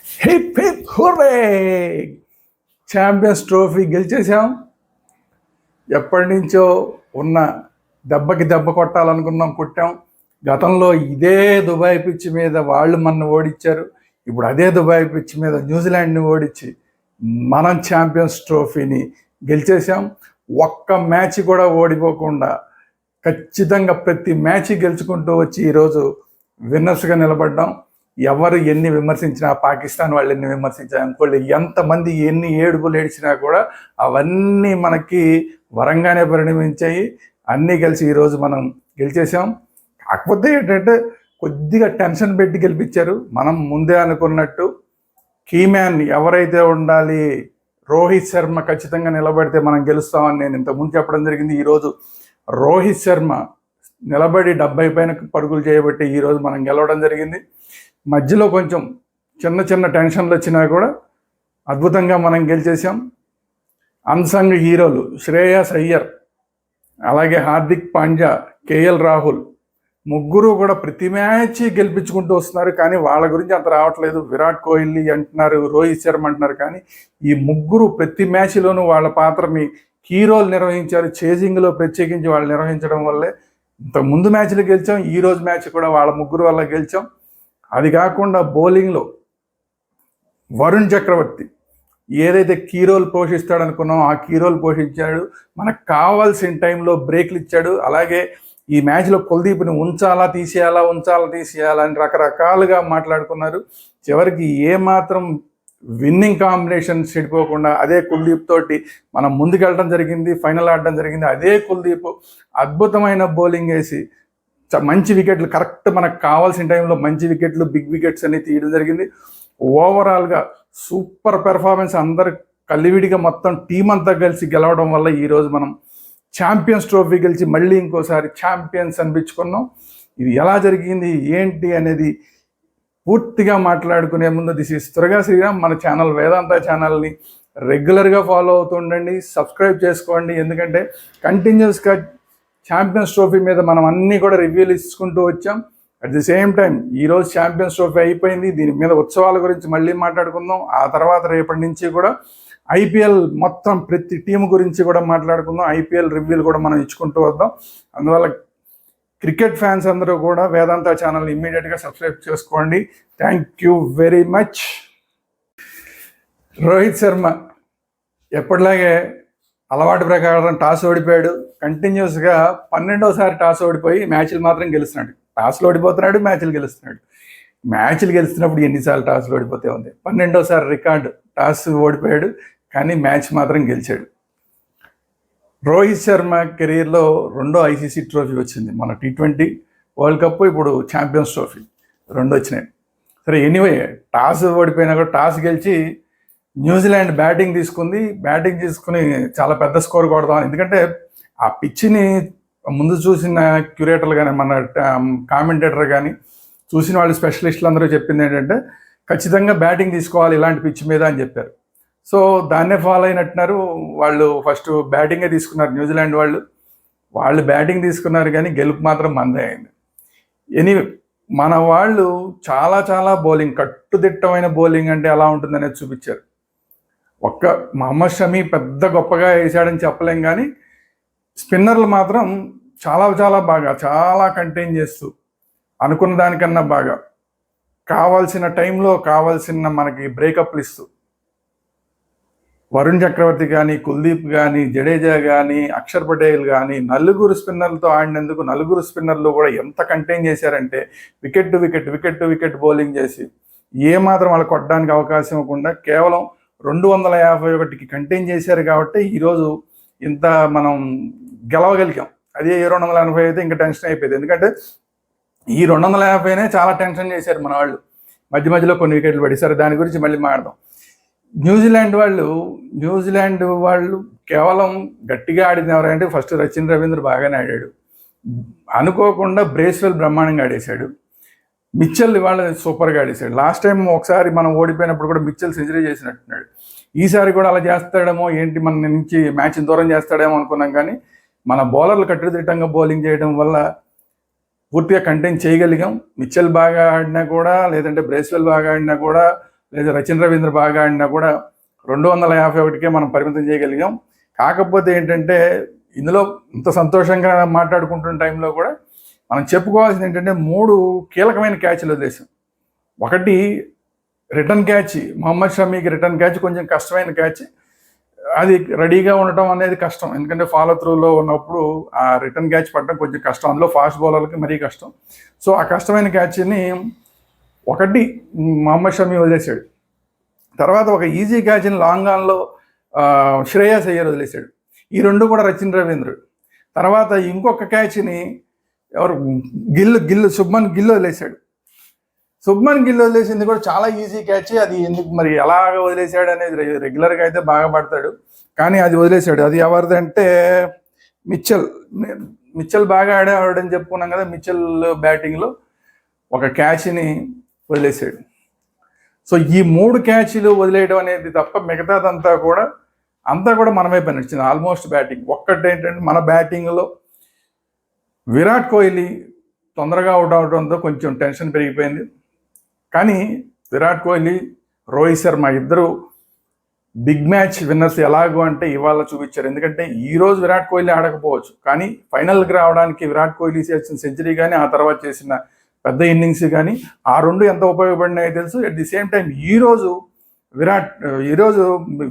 Hip hip hurray! Champions trophy గెలిచేసాం. ఎప్పటి నుంచో ఉన్న దెబ్బకి దెబ్బ కొట్టాలనుకున్నాం, కొట్టాం. గతంలో ఇదే దుబాయ్ పిచ్ మీద వాళ్ళు మనల్ని ఓడించారు. ఇప్పుడు అదే దుబాయ్ పిచ్ మీద న్యూజిలాండ్ని ఓడించి మనం ఛాంపియన్స్ ట్రోఫీని గెలిచేసాం. ఒక్క మ్యాచ్ కూడా ఓడిపోకుండా ఖచ్చితంగా ప్రతి మ్యాచ్ గెలుచుకుంటూ వచ్చి ఈరోజు విన్నర్స్గా నిలబడ్డాం. ఎవరు ఎన్ని విమర్శించినా, పాకిస్తాన్ వాళ్ళు ఎన్ని విమర్శించినా, ఇంకోళ్ళు ఎంతమంది ఎన్ని ఏడుపులు ఏడిచినా కూడా అవన్నీ మనకి వరంగానే పరిణమించాయి. అన్నీ కలిసి ఈరోజు మనం గెలిచేసాం. కాకపోతే ఏంటంటే కొద్దిగా టెన్షన్ పెట్టి గెలిపించారు. మనం ముందే అనుకున్నట్టు కీమ్యాన్ ఎవరైతే ఉండాలి, రోహిత్ శర్మ ఖచ్చితంగా నిలబడితే మనం గెలుస్తామని నేను ఇంతకుముందు చెప్పడం జరిగింది. ఈరోజు రోహిత్ శర్మ నిలబడి 70 పైన పరుగులు చేయబట్టి ఈరోజు మనం గెలవడం జరిగింది. మధ్యలో కొంచెం చిన్న చిన్న టెన్షన్లు వచ్చినా కూడా అద్భుతంగా మనం గెలిచేసాం. అన్సంగ్ హీరోలు శ్రేయస్ అయ్యర్, అలాగే హార్దిక్ పాండ్యా, కేఎల్ రాహుల్ ముగ్గురు కూడా ప్రతి మ్యాచ్ గెలిపించుకుంటూ వస్తున్నారు. కానీ వాళ్ళ గురించి అంత రావట్లేదు. విరాట్ కోహ్లీ అంటున్నారు, రోహిత్ శర్మ అంటున్నారు. కానీ ఈ ముగ్గురు ప్రతి మ్యాచ్లోనూ వాళ్ళ పాత్రని హీరోలు నిర్వహించారు. చేజింగ్లో ప్రత్యేకించి వాళ్ళు నిర్వహించడం వల్లే ఇంత ముందు మ్యాచ్లు గెలిచాం. ఈరోజు మ్యాచ్ కూడా వాళ్ళ ముగ్గురు వల్ల గెలిచాం. అది కాకుండా బౌలింగ్లో వరుణ్ చక్రవర్తి ఏదైతే కీ రోల్ పోషిస్తాడనుకున్నామో ఆ కీ రోల్ పోషించాడు. మనకు కావాల్సిన టైంలో బ్రేక్లు ఇచ్చాడు. అలాగే ఈ మ్యాచ్లో కుల్దీప్ని ఉంచాలా తీసేయాలా అని రకరకాలుగా మాట్లాడుకున్నారు. చివరికి ఏమాత్రం విన్నింగ్ కాంబినేషన్ చెడిపోకుండా అదే కుల్దీప్ తోటి మనం ముందుకెళ్ళడం జరిగింది, ఫైనల్ ఆడడం జరిగింది. అదే కుల్దీప్ అద్భుతమైన బౌలింగ్ వేసి మంచి వికెట్లు, కరెక్ట్ మనకు కావాల్సిన టైంలో మంచి వికెట్లు, బిగ్ వికెట్స్ అన్ని తీయడం జరిగింది. ఓవరాల్గా సూపర్ పెర్ఫార్మెన్స్. అందరు కలివిడిగా మొత్తం టీం అంతా కలిసి గెలవడం వల్ల ఈరోజు మనం ఛాంపియన్స్ ట్రోఫీ గెలిచి మళ్ళీ ఇంకోసారి ఛాంపియన్స్ అనిపించుకున్నాం. ఇది ఎలా జరిగింది ఏంటి అనేది పూర్తిగా మాట్లాడుకునే ముందు దిస్ ఈస్ త్వరగా శ్రీరామ్. మన ఛానల్ వేదాంత ఛానల్ని రెగ్యులర్గా ఫాలో అవుతుండండి, సబ్స్క్రైబ్ చేసుకోండి. ఎందుకంటే కంటిన్యూస్గా ఛాంపియన్స్ ట్రోఫీ మీద మనం అన్నీ కూడా రివ్యూలు ఇచ్చుకుంటూ వచ్చాం. అట్ ది సేమ్ టైం ఈరోజు ఛాంపియన్స్ ట్రోఫీ అయిపోయింది. దీని మీద ఉత్సవాల గురించి మళ్ళీ మాట్లాడుకుందాం. ఆ తర్వాత రేపటి నుంచి కూడా ఐపీఎల్ మొత్తం ప్రతి టీం గురించి కూడా మాట్లాడుకుందాం. ఐపీఎల్ రివ్యూలు కూడా మనం ఇచ్చుకుంటూ వద్దాం. అందువల్ల క్రికెట్ ఫ్యాన్స్ అందరూ కూడా వేదాంత ఛానల్ని ఇమ్మీడియట్గా సబ్స్క్రైబ్ చేసుకోండి. Thank you very much. Rohit Sharma ఎప్పటిలాగే అలవాటు ప్రకారం టాస్ ఓడిపోయాడు. కంటిన్యూస్గా 12వ టాస్ ఓడిపోయి మ్యాచ్లు మాత్రం గెలుస్తున్నాడు. టాస్లు ఓడిపోతున్నాడు, మ్యాచ్లు గెలుస్తున్నాడు. మ్యాచ్లు గెలుస్తున్నప్పుడు ఎన్నిసార్లు టాస్లు ఓడిపోతే ఉంది. 12వ రికార్డు టాస్ ఓడిపోయాడు, కానీ మ్యాచ్ మాత్రం గెలిచాడు. రోహిత్ శర్మ కెరీర్లో 2వ ఐసీసీ ట్రోఫీ వచ్చింది. మన T20 వరల్డ్ కప్, ఇప్పుడు ఛాంపియన్స్ ట్రోఫీ 2 వచ్చినాయి. సరే, ఎనీవే టాస్ ఓడిపోయినా కూడా టాస్ గెలిచి న్యూజిలాండ్ బ్యాటింగ్ తీసుకుంది. బ్యాటింగ్ తీసుకుని చాలా పెద్ద స్కోర్ కొడదాం. ఎందుకంటే ఆ పిచ్చిని ముందు చూసిన క్యూరేటర్లు కానీ, మన కామెంటేటర్ కానీ, చూసిన వాళ్ళు స్పెషలిస్టులు అందరూ చెప్పింది ఏంటంటే ఖచ్చితంగా బ్యాటింగ్ తీసుకోవాలి ఇలాంటి పిచ్ మీద అని చెప్పారు. సో దాన్నే ఫాలో అయినట్టున్నారు. వాళ్ళు ఫస్ట్ బ్యాటింగే తీసుకున్నారు న్యూజిలాండ్ వాళ్ళు బ్యాటింగ్ తీసుకున్నారు, కానీ గెలుపు మాత్రం మందే అయింది. ఎనీవే మన వాళ్ళు చాలా చాలా బౌలింగ్, కట్టుదిట్టమైన బౌలింగ్ అంటే ఎలా ఉంటుందనేది చూపించారు. ఒక్క మహమ్మద్ షమీ పెద్ద గొప్పగా వేసాడని చెప్పలేం, కానీ స్పిన్నర్లు మాత్రం చాలా చాలా బాగా, చాలా కంటైన్ చేస్తూ అనుకున్న దానికన్నా బాగా కావాల్సిన టైంలో కావాల్సిన మనకి బ్రేకప్లు ఇస్తూ వరుణ్ చక్రవర్తి కానీ, కుల్దీప్ కానీ, జడేజా కానీ, అక్షర్ పటేల్ కానీ నలుగురు స్పిన్నర్లతో ఆడినందుకు నలుగురు స్పిన్నర్లు కూడా ఎంత కంటైన్ చేశారంటే wicket to wicket, wicket to wicket bowling చేసి ఏమాత్రం వాళ్ళు కొట్టడానికి అవకాశం ఇవ్వకుండా కేవలం 251కి కంటైన్ చేశారు. కాబట్టి ఈరోజు ఇంత మనం గెలవగలిగాం. అదే 280 అయితే ఇంకా టెన్షన్ అయిపోయింది. ఎందుకంటే ఈ 250నే చాలా టెన్షన్ చేశారు మన వాళ్ళు. మధ్య మధ్యలో కొన్ని వికెట్లు పడేశారు. దాని గురించి మళ్ళీ మాట్లాడదాం. న్యూజిలాండ్ వాళ్ళు కేవలం గట్టిగా ఆడింది ఎవరంటే ఫస్ట్ సచిన్ రవీంద్ర బాగానే ఆడాడు. అనుకోకుండా బ్రేస్వెల్ బ్రహ్మాండంగా ఆడేశాడు. మిచ్చెల్ ఇవాళ సూపర్గా ఆడేశాడు. లాస్ట్ టైం ఒకసారి మనం ఓడిపోయినప్పుడు కూడా మిచ్చెల్ సెంచరీ చేసినట్టున్నాడు. ఈసారి కూడా అలా చేస్తాడేమో, ఏంటి మన నుంచి మ్యాచ్ దూరం చేస్తాడేమో అనుకున్నాం. కానీ మన బౌలర్లు కట్టుదిట్టంగా బౌలింగ్ చేయడం వల్ల పూర్తిగా కంటైన్ చేయగలిగాం. మిచ్చెల్ బాగా ఆడినా కూడా, లేదంటే బ్రేస్వెల్ బాగా ఆడినా కూడా లేదా రచిన్ రవీంద్ర బాగా ఆడినా కూడా 251కే మనం పరిమితం చేయగలిగాం. కాకపోతే ఏంటంటే ఇందులో ఇంత సంతోషంగా మాట్లాడుకుంటున్న టైంలో కూడా మనం చెప్పుకోవాల్సింది ఏంటంటే 3 కీలకమైన క్యాచ్లు వదిలేసాం. ఒకటి రిటర్న్ క్యాచ్, మొహమ్మద్ షమీకి రిటర్న్ క్యాచ్ కొంచెం కష్టమైన క్యాచ్. అది రెడీగా ఉండటం అనేది కష్టం, ఎందుకంటే ఫాలో త్రూలో ఉన్నప్పుడు ఆ రిటర్న్ క్యాచ్ పడడం కొంచెం కష్టం, అందులో ఫాస్ట్ బౌలర్లకి మరీ కష్టం. సో ఆ కష్టమైన క్యాచ్ని ఒకటి మొహమ్మద్ షమీ వదిలేశాడు. తర్వాత ఒక ఈజీ క్యాచ్ని లాంగ్ ఆన్లో శ్రేయస్ అయ్యర్ వదిలేశాడు. ఈ 2 కూడా రచిన్ రవీంద్ర. తర్వాత ఇంకొక క్యాచ్ని ఎవరు శుభ్మన్ గిల్ వదిలేశాడు. శుభ్మన్ గిల్ వదిలేసింది కూడా చాలా ఈజీ క్యాచ్. అది ఎందుకు మరి ఎలాగ వదిలేశాడు అనేది రెగ్యులర్గా అయితే బాగా పడతాడు, కానీ అది వదిలేశాడు. అది ఎవరిదంటే మిచ్చల్ బాగా ఆడేవాడని చెప్పుకున్నాం కదా. మిచ్చల్ బ్యాటింగ్లో ఒక క్యాచ్ని వదిలేశాడు. సో ఈ 3 క్యాచ్లు వదిలేయడం అనేది తప్ప మిగతాదంతా కూడా మనమే పని వచ్చింది ఆల్మోస్ట్. బ్యాటింగ్ ఒక్కటేంటంటే మన బ్యాటింగ్లో విరాట్ కోహ్లీ తొందరగా అవుట్ అవడంతో కొంచెం టెన్షన్ పెరిగిపోయింది. కానీ విరాట్ కోహ్లీ, రోహిత్ శర్మ ఇద్దరు బిగ్ మ్యాచ్ విన్నర్స్. ఎలాగో అంటే ఇవాళ చూపించారు. ఎందుకంటే ఈరోజు విరాట్ కోహ్లీ ఆడకపోవచ్చు, కానీ ఫైనల్కి రావడానికి విరాట్ కోహ్లీ చేసిన సెంచరీ కానీ ఆ తర్వాత చేసిన పెద్ద ఇన్నింగ్స్ కానీ ఆ 2 ఎంత ఉపయోగపడినాయో తెలుసు. అట్ ది సేమ్ టైం ఈరోజు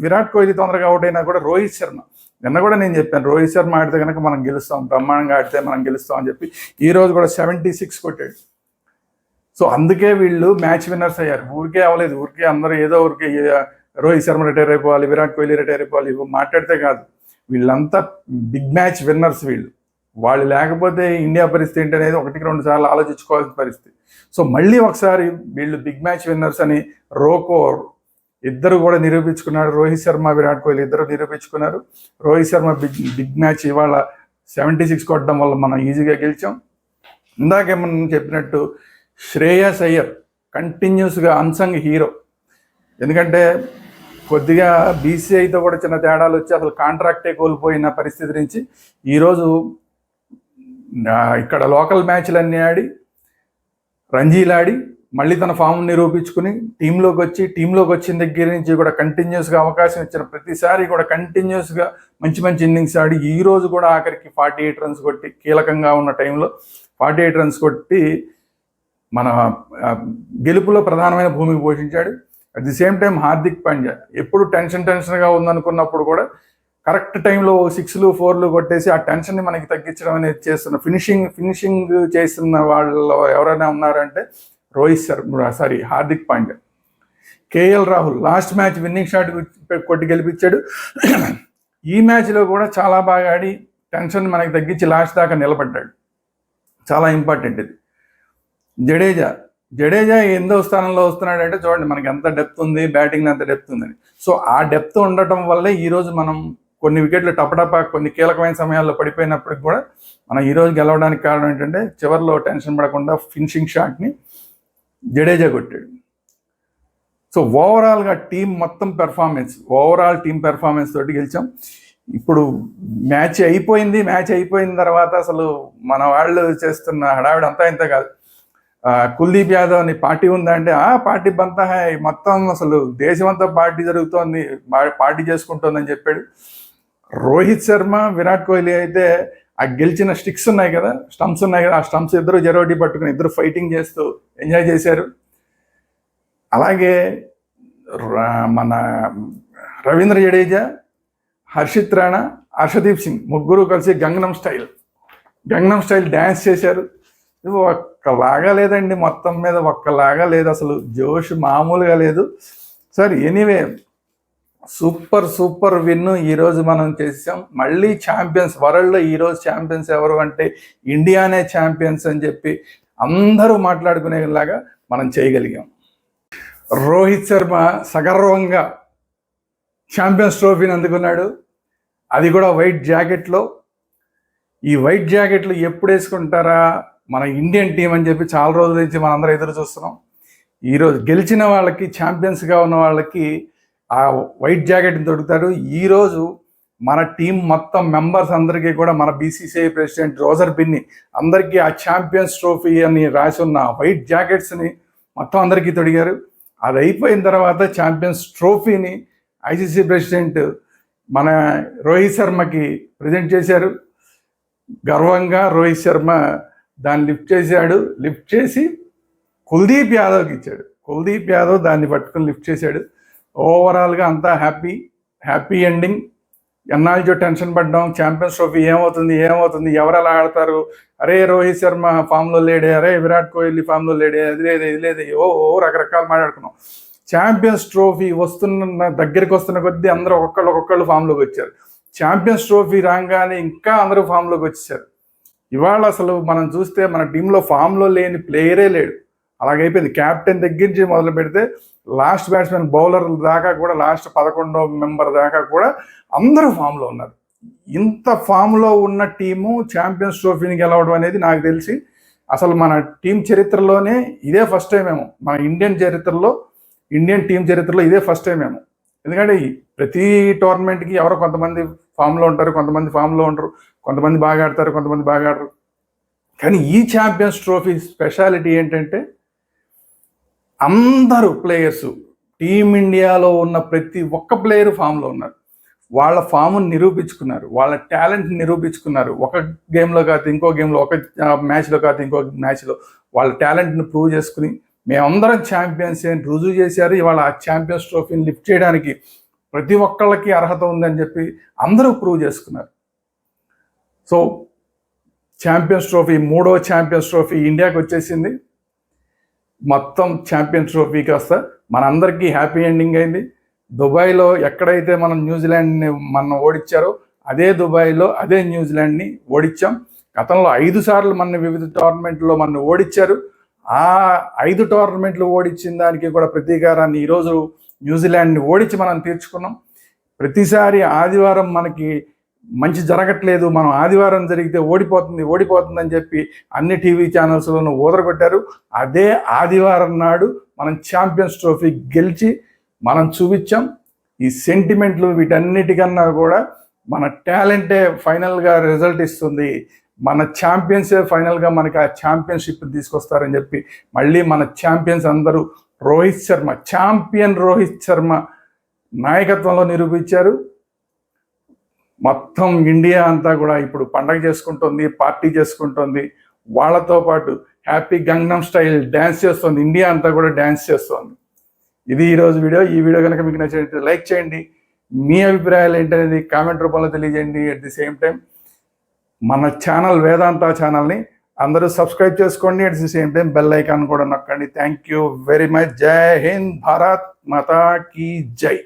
విరాట్ కోహ్లీ తొందరగా అవుట్ అయినా కూడా రోహిత్ శర్మ, నిన్న కూడా నేను చెప్పాను రోహిత్ శర్మ ఆడితే కనుక మనం గెలుస్తాం, బ్రహ్మాండంగా ఆడితే మనం గెలుస్తాం అని చెప్పి ఈరోజు కూడా 76 కొట్టాడు. సో అందుకే వీళ్ళు మ్యాచ్ విన్నర్స్ అయ్యారు. ఊరికే అవ్వలేదు, ఊరికే అందరూ ఏదో ఊరికే రోహిత్ శర్మ రిటైర్ అయిపోవాలి, విరాట్ కోహ్లీ రిటైర్ అయిపోవాలి మాట్లాడితే కాదు. వీళ్ళంతా బిగ్ మ్యాచ్ విన్నర్స్. వాళ్ళు లేకపోతే ఇండియా పరిస్థితి ఏంటి అనేది 1-2 సార్లు ఆలోచించుకోవాల్సిన పరిస్థితి. సో మళ్ళీ ఒకసారి వీళ్ళు బిగ్ మ్యాచ్ విన్నర్స్ అని రోకోర్ ఇద్దరు కూడా నిరూపించుకున్నారు. రోహిత్ శర్మ, విరాట్ కోహ్లీ ఇద్దరు నిరూపించుకున్నారు. రోహిత్ శర్మ బిగ్ మ్యాచ్ ఇవాళ 76 కొట్టడం వల్ల మనం ఈజీగా గెలిచాం. ఇందాకే మనం చెప్పినట్టు శ్రేయస్ అయ్యర్ కంటిన్యూస్గా అన్సంగ్ హీరో. ఎందుకంటే కొద్దిగా బీసీఐతో కూడా చిన్న తేడాలు వచ్చి అసలు కాంట్రాక్టే కోల్పోయిన పరిస్థితి నుంచి ఈరోజు ఇక్కడ లోకల్ మ్యాచ్లన్నీ ఆడి, రంజీలు ఆడి మళ్ళీ తన ఫామ్ నిరూపించుకుని టీంలోకి వచ్చిన దగ్గర నుంచి కూడా కంటిన్యూస్గా అవకాశం ఇచ్చిన ప్రతిసారి కూడా కంటిన్యూస్గా మంచి ఇన్నింగ్స్ ఆడి ఈరోజు కూడా ఆఖరికి 48 రన్స్ కొట్టి, కీలకంగా ఉన్న టైంలో 48 రన్స్ కొట్టి మన గెలుపులో ప్రధానమైన భూమికి పోషించాడు. At the same time Hardik Pandya ఎప్పుడు టెన్షన్గా ఉందనుకున్నప్పుడు కూడా కరెక్ట్ టైంలో 6లు 4లు కొట్టేసి ఆ టెన్షన్ని మనకి తగ్గించడం అనేది చేస్తున్న ఫినిషింగ్ చేస్తున్న వాళ్ళు ఎవరైనా ఉన్నారంటే Hardik Pandya. KL Rahul last match winning shot కొట్టి గెలిపించాడు. ఈ మ్యాచ్లో కూడా చాలా బాగా ఆడి టెన్షన్ మనకి తగ్గించి లాస్ట్ దాకా నిలబడ్డాడు. చాలా ఇంపార్టెంట్ ఇది. జడేజా ఎందో స్థానంలో వస్తున్నాడంటే చూడండి మనకి ఎంత డెప్త్ ఉంది, బ్యాటింగ్ ఎంత డెప్త్ ఉందని. సో ఆ డెప్త్ ఉండటం వల్లే ఈరోజు మనం కొన్ని వికెట్లు టపటపా కొన్ని కీలకమైన సమయాల్లో పడిపోయినప్పటికి కూడా మనం ఈరోజు గెలవడానికి కారణం ఏంటంటే చివరిలో టెన్షన్ పడకుండా ఫినిషింగ్ షాట్ని జడేజా కొట్టాడు. సో ఓవరాల్గా టీం పెర్ఫార్మెన్స్ తోటి గెలిచాం. ఇప్పుడు మ్యాచ్ అయిపోయిన తర్వాత అసలు మన వాళ్ళు చేస్తున్న హడావిడి అంతా ఇంత కాదు. కుల్దీప్ యాదవ్ని పార్టీ ఉందా అంటే పార్టీ బంతా హై, మొత్తం అసలు దేశం అంతా పార్టీ జరుగుతోంది, పార్టీ చేసుకుంటోందని చెప్పాడు. రోహిత్ శర్మ, విరాట్ కోహ్లీ అయితే ఆ గెలిచిన స్టంప్స్ ఉన్నాయి కదా, ఆ స్టంప్స్ ఇద్దరు జరోటి పట్టుకుని ఇద్దరు ఫైటింగ్ చేస్తూ ఎంజాయ్ చేశారు. అలాగే మన రవీంద్ర జడేజా, హర్షిత్ రాణా, హర్షదీప్ సింగ్ ముగ్గురు కలిసి గంగనం స్టైల్ డ్యాన్స్ చేశారు. ఒక్కలాగా లేదండి, మొత్తం మీద ఒక్కలాగా లేదు, అసలు జోష్ మామూలుగా లేదు. సరే ఎనీవే సూపర్ విన్ ఈరోజు మనం చేసాం. మళ్ళీ ఛాంపియన్స్, వరల్డ్లో ఈరోజు ఛాంపియన్స్ ఎవరు అంటే ఇండియానే ఛాంపియన్స్ అని చెప్పి అందరూ మాట్లాడుకునేలాగా మనం చేయగలిగాం. రోహిత్ శర్మ సగర్వంగా ఛాంపియన్స్ ట్రోఫీని అందుకున్నాడు, అది కూడా వైట్ జాకెట్లో. ఈ వైట్ జాకెట్లు ఎప్పుడు వేసుకుంటారా మన ఇండియన్ టీం అని చెప్పి చాలా రోజుల నుంచి మనందరం ఎదురు చూస్తున్నాం. ఈరోజు గెలిచిన వాళ్ళకి, ఛాంపియన్స్గా ఉన్న వాళ్ళకి ఆ వైట్ జాకెట్ని దొరుకుతాడు. ఈరోజు మన టీం మొత్తం మెంబర్స్ అందరికీ కూడా మన బీసీసీఐ ప్రెసిడెంట్ రోజర్ బిన్ని అందరికీ ఆ ఛాంపియన్స్ ట్రోఫీ అని రాసి ఉన్న వైట్ జాకెట్స్ని మొత్తం అందరికీ తొడిగారు. అది అయిపోయిన తర్వాత ఛాంపియన్స్ ట్రోఫీని ఐసీసీ ప్రెసిడెంట్ మన రోహిత్ శర్మకి ప్రజెంట్ చేశారు. గర్వంగా రోహిత్ శర్మ దాన్ని లిఫ్ట్ చేశాడు. లిఫ్ట్ చేసి కుల్దీప్ యాదవ్కి ఇచ్చాడు. కుల్దీప్ యాదవ్ దాన్ని పట్టుకుని లిఫ్ట్ చేశాడు. ఓవరాల్గా అంతా హ్యాపీ ఎండింగ్. ఎన్నాళ్ళో టెన్షన్ పడ్డాం, ఛాంపియన్స్ ట్రోఫీ ఏమవుతుంది, ఎవరు ఎలా ఆడతారు, అరే రోహిత్ శర్మ ఫామ్లో లేడే, అరే విరాట్ కోహ్లీ ఫామ్లో లేడే, అది లేదు ఇది లేదు, రకరకాలు మాట్లాడుకున్నాం. ఛాంపియన్స్ ట్రోఫీ దగ్గరికి వస్తున్న కొద్దీ అందరూ ఒక్కొక్కళ్ళు ఫామ్లోకి వచ్చారు. ఛాంపియన్స్ ట్రోఫీ రాగానే ఇంకా అందరూ ఫామ్లోకి వచ్చేసారు. ఇవాళ అసలు మనం చూస్తే మన టీంలో ఫామ్లో లేని ప్లేయరే లేడు. అలాగైపోయింది. క్యాప్టెన్ దగ్గర నుంచి మొదలు పెడితే లాస్ట్ బ్యాట్స్మెన్ బౌలర్ దాకా కూడా, లాస్ట్ 11వ మెంబర్ దాకా కూడా అందరూ ఫామ్లో ఉన్నారు. ఇంత ఫామ్లో ఉన్న టీము ఛాంపియన్స్ ట్రోఫీని గెలవడం అనేది నాకు తెలిసి అసలు మన టీం చరిత్రలోనే ఇదే ఫస్ట్ టైం ఏమో. మన ఇండియన్ టీం చరిత్రలో ఇదే ఫస్ట్ టైం ఏమో. ఎందుకంటే ప్రతి టోర్నమెంట్కి ఎవరో కొంతమంది ఫామ్లో ఉంటారు, కొంతమంది ఫామ్లో ఉండరు, కొంతమంది బాగా ఆడతారు, కొంతమంది బాగా ఆడరు. కానీ ఈ ఛాంపియన్స్ ట్రోఫీ స్పెషాలిటీ ఏంటంటే అందరూ ప్లేయర్స్, టీమిండియాలో ఉన్న ప్రతి ఒక్క ప్లేయర్ ఫామ్లో ఉన్నారు. వాళ్ళ ఫామ్ని నిరూపించుకున్నారు, వాళ్ళ టాలెంట్ని నిరూపించుకున్నారు. ఒక గేమ్లో కాదు ఇంకో గేమ్లో, ఒక మ్యాచ్లో కాదు ఇంకో మ్యాచ్లో వాళ్ళ టాలెంట్ని ప్రూవ్ చేసుకుని మేమందరం ఛాంపియన్స్ అని రుజువు చేశారు. ఇవాళ ఆ ఛాంపియన్స్ ట్రోఫీని లిఫ్ట్ చేయడానికి ప్రతి ఒక్కళ్ళకి అర్హత ఉందని చెప్పి అందరూ ప్రూవ్ చేసుకున్నారు. సో ఛాంపియన్స్ ట్రోఫీ, 3వ ఛాంపియన్స్ ట్రోఫీ ఇండియాకి వచ్చేసింది. మొత్తం ఛాంపియన్స్ ట్రోఫీ కాస్త మనందరికీ హ్యాపీ ఎండింగ్ అయింది. దుబాయ్లో ఎక్కడైతే మనం న్యూజిలాండ్ని ఓడించారో అదే దుబాయ్లో అదే న్యూజిలాండ్ని ఓడించాం. గతంలో 5 సార్లు మన వివిధ టోర్నమెంట్లో మన ఓడించారు. ఆ 5 టోర్నమెంట్లు ఓడించిన దానికి కూడా ప్రతీకారాన్ని ఈరోజు న్యూజిలాండ్ని ఓడించి మనం తీర్చుకున్నాం. ప్రతిసారి ఆదివారం మనకి మంచి జరగట్లేదు, మనం ఆదివారం జరిగితే ఓడిపోతుందని చెప్పి అన్ని టీవీ ఛానల్స్లోనూ ఊదరగొట్టారు. అదే ఆదివారం నాడు మనం ఛాంపియన్స్ ట్రోఫీ గెలిచి మనం చూపించాం. ఈ సెంటిమెంట్లు వీటన్నిటికన్నా కూడా మన టాలెంటే ఫైనల్గా రిజల్ట్ ఇస్తుంది, మన ఛాంపియన్సే ఫైనల్గా మనకి ఆ ఛాంపియన్షిప్ తీసుకొస్తారని చెప్పి మళ్ళీ మన ఛాంపియన్స్ అందరూ ఛాంపియన్ రోహిత్ శర్మ నాయకత్వంలో నిరూపించారు. మొత్తం ఇండియా అంతా కూడా ఇప్పుడు పండగ చేసుకుంటుంది, పార్టీ చేసుకుంటుంది. వాళ్ళతో పాటు హ్యాపీ గంగనం స్టైల్ డ్యాన్స్ చేస్తుంది, ఇండియా అంతా కూడా డ్యాన్స్ చేస్తుంది. ఇది ఈరోజు వీడియో. ఈ వీడియో కనుక మీకు నచ్చినట్లయితే లైక్ చేయండి. మీ అభిప్రాయాలు ఏంటనేది కామెంట్ రూపంలో తెలియజేయండి. అట్ ది సేమ్ టైం మన ఛానల్ వేదాంత ఛానల్ని అందరూ సబ్స్క్రైబ్ చేసుకోండి. At the same time bell icon కూడా నొక్కండి. Thank you very much. జై హింద్, భారత్ మాతా కీ జై.